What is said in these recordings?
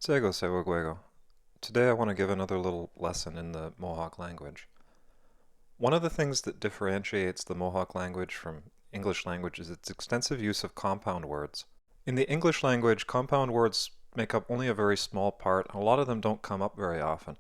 Tsego Sewagwego. Today I want to give another little lesson in the Mohawk language. One of the things that differentiates the Mohawk language from English language is its extensive use of compound words. In the English language, compound words make up only a very small part, and a lot of them don't come up very often.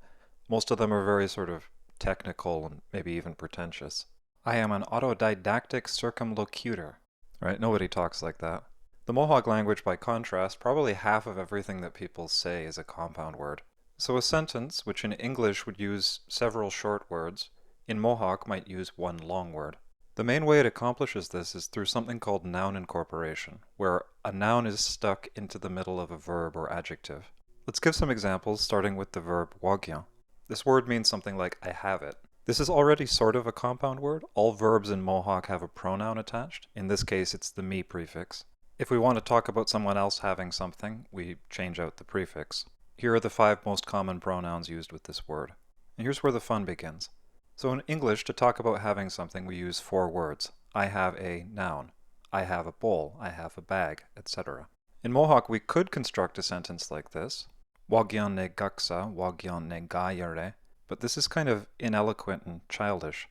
Most of them are very sort of technical and maybe even pretentious. I am an autodidactic circumlocutor. Right? Nobody talks like that. The Mohawk language, by contrast, probably half of everything that people say is a compound word. So a sentence, which in English would use several short words, in Mohawk might use one long word. The main way it accomplishes this is through something called noun incorporation, where a noun is stuck into the middle of a verb or adjective. Let's give some examples, starting with the verb wagyan. This word means something like I have it. This is already sort of a compound word. All verbs in Mohawk have a pronoun attached. In this case, it's the me prefix. If we want to talk about someone else having something, we change out the prefix. Here are the 5 most common pronouns used with this word. And here's where the fun begins. So in English, to talk about having something, we use 4 words. I have a noun. I have a bowl. I have a bag, etc. In Mohawk, we could construct a sentence like this. Wagyan ne gaksa, wagyan ne gayare. But this is kind of ineloquent and childish.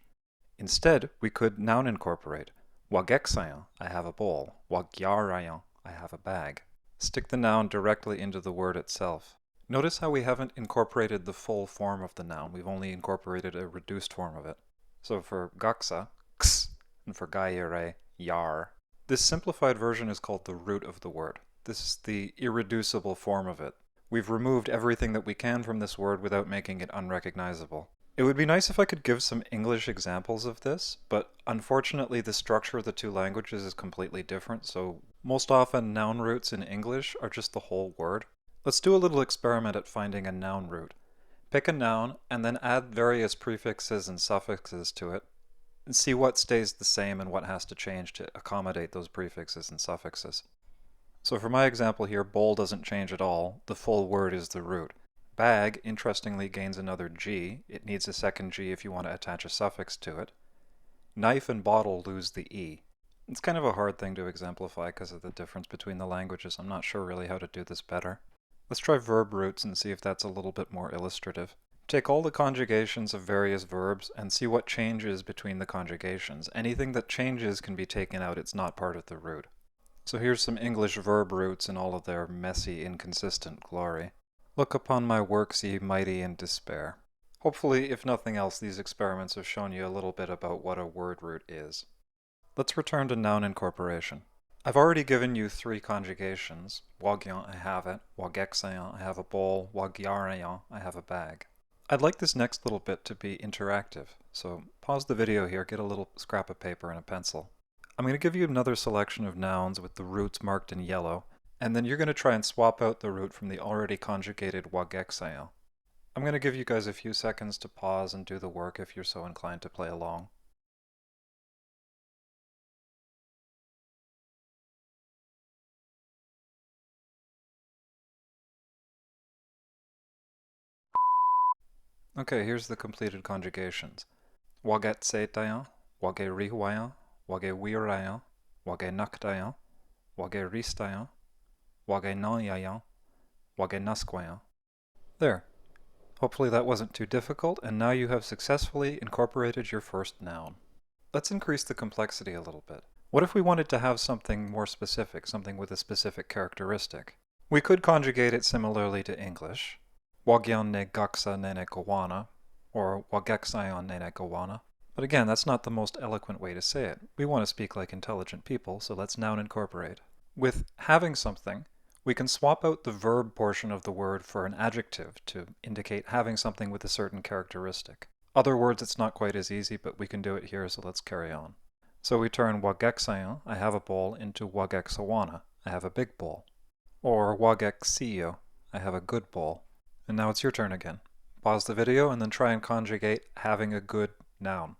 Instead, we could noun incorporate. Wageksayan, I have a bowl. Wagyarayan, I have a bag. Stick the noun directly into the word itself. Notice how we haven't incorporated the full form of the noun. We've only incorporated a reduced form of it. So for gaksa, ks, and for gayere, yar. This simplified version is called the root of the word. This is the irreducible form of it. We've removed everything that we can from this word without making it unrecognizable. It would be nice if I could give some English examples of this, but unfortunately the structure of the 2 languages is completely different, so most often noun roots in English are just the whole word. Let's do a little experiment at finding a noun root. Pick a noun and then add various prefixes and suffixes to it, and see what stays the same and what has to change to accommodate those prefixes and suffixes. So for my example here, bowl doesn't change at all. The full word is the root. Bag, interestingly, gains another G. It needs a second G if you want to attach a suffix to it. Knife and bottle lose the E. It's kind of a hard thing to exemplify because of the difference between the languages. I'm not sure really how to do this better. Let's try verb roots and see if that's a little bit more illustrative. Take all the conjugations of various verbs and see what changes between the conjugations. Anything that changes can be taken out. It's not part of the root. So here's some English verb roots in all of their messy, inconsistent glory. Look upon my works, ye mighty in despair. Hopefully, if nothing else, these experiments have shown you a little bit about what a word root is. Let's return to noun incorporation. I've already given you 3 conjugations. Wagyan, I have it. Wageksayan, I have a bowl. Wagyarayan, I have a bag. I'd like this next little bit to be interactive, so pause the video here, get a little scrap of paper and a pencil. I'm going to give you another selection of nouns with the roots marked in yellow, and then you're going to try and swap out the root from the already conjugated wageksayan. I'm going to give you guys a few seconds to pause and do the work if you're so inclined to play along. Okay, here's the completed conjugations. Wagetsetayan, wagerihuayan, wagewirayan, wagenaktayan, wageristayan, wagenanyayan, wagenaskwayan. There. Hopefully that wasn't too difficult, and now you have successfully incorporated your first noun. Let's increase the complexity a little bit. What if we wanted to have something more specific, something with a specific characteristic? We could conjugate it similarly to English. Wagyan ne gaksa nene gawana, or wageksayan nene gawana. But again, that's not the most eloquent way to say it. We want to speak like intelligent people, so let's noun incorporate. With having something, we can swap out the verb portion of the word for an adjective to indicate having something with a certain characteristic. Other words it's not quite as easy, but we can do it here, so let's carry on. So we turn wageksayan, I have a bowl, into wageksawana, I have a big bowl. Or wageksiyo, I have a good bowl. And now it's your turn again. Pause the video and then try and conjugate having a good noun,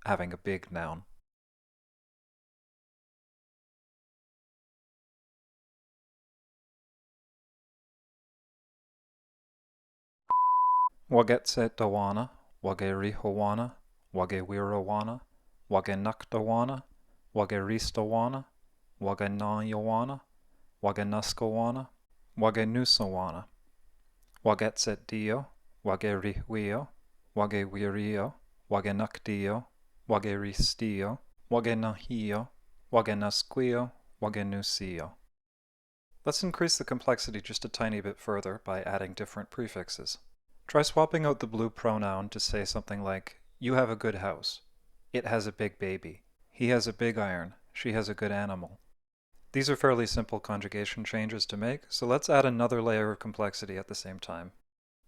having a big noun. Wagetsetawana, wagerihowana, wagewirawana, wagenaktawana, wageristawana, wagenanyawana, wagenuskawana, wagenusawana. Wagetset dio, wagerihwio, wagewirio, wagenakdio, wageristio, wagenahio, wagenasquio, wagenusio. Let's increase the complexity just a tiny bit further by adding different prefixes. Try swapping out the blue pronoun to say something like, you have a good house. It has a big baby. He has a big iron. She has a good animal. These are fairly simple conjugation changes to make, so let's add another layer of complexity at the same time.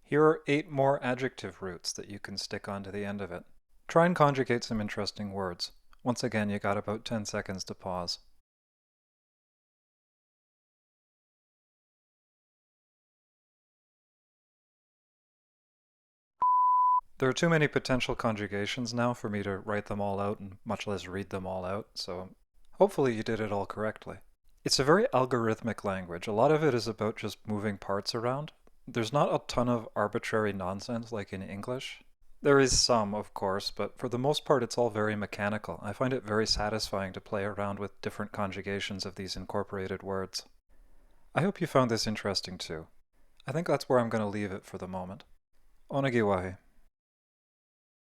Here are 8 more adjective roots that you can stick onto the end of it. Try and conjugate some interesting words. Once again, you got about 10 seconds to pause. There are too many potential conjugations now for me to write them all out and much less read them all out, so hopefully you did it all correctly. It's a very algorithmic language. A lot of it is about just moving parts around. There's not a ton of arbitrary nonsense like in English. There is some, of course, but for the most part it's all very mechanical. I find it very satisfying to play around with different conjugations of these incorporated words. I hope you found this interesting too. I think that's where I'm going to leave it for the moment. Onegiwahe.